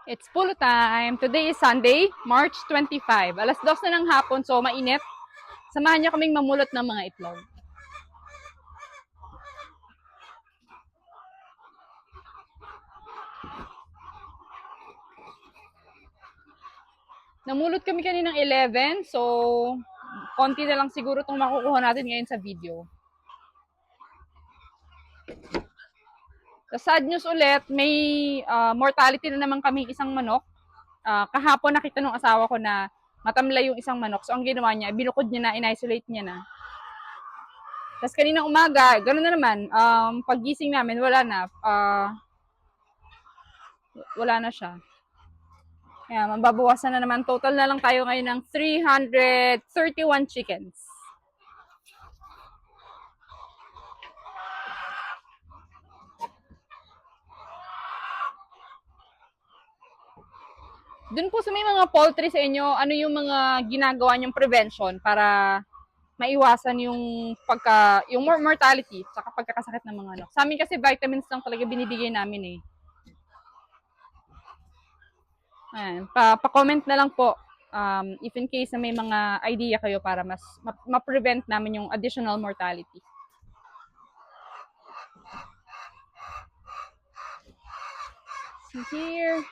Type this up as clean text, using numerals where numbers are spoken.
It's pulo time. Today is Sunday, March 25. Alas 2 na ng hapon, so mainit. Samahan niyo kaming mamulot ng mga itlog. Namulot kami kaninang 11, so konti na lang siguro itong makukuha natin ngayon sa video. Sa sad news ulit, may mortality na naman kami isang manok. Kahapon nakita ng asawa ko na matamlay yung isang manok. So ang ginawa niya, binukod niya na, in-isolate niya na. Tapos kaninang umaga, gano'n na naman, paggising namin, wala na siya. Kaya mababawasan na naman. Total na lang tayo ngayon ng 331 chickens. Doon po sa may mga poultry sa inyo, ano yung mga ginagawa niyong prevention para maiwasan yung mortality sa pagkakasakit ng mga ano. Sa amin kasi vitamins lang talaga binibigay namin eh. Ayan, pa-comment na lang po if in case na may mga idea kayo para mas ma-prevent namin yung additional mortality. See here.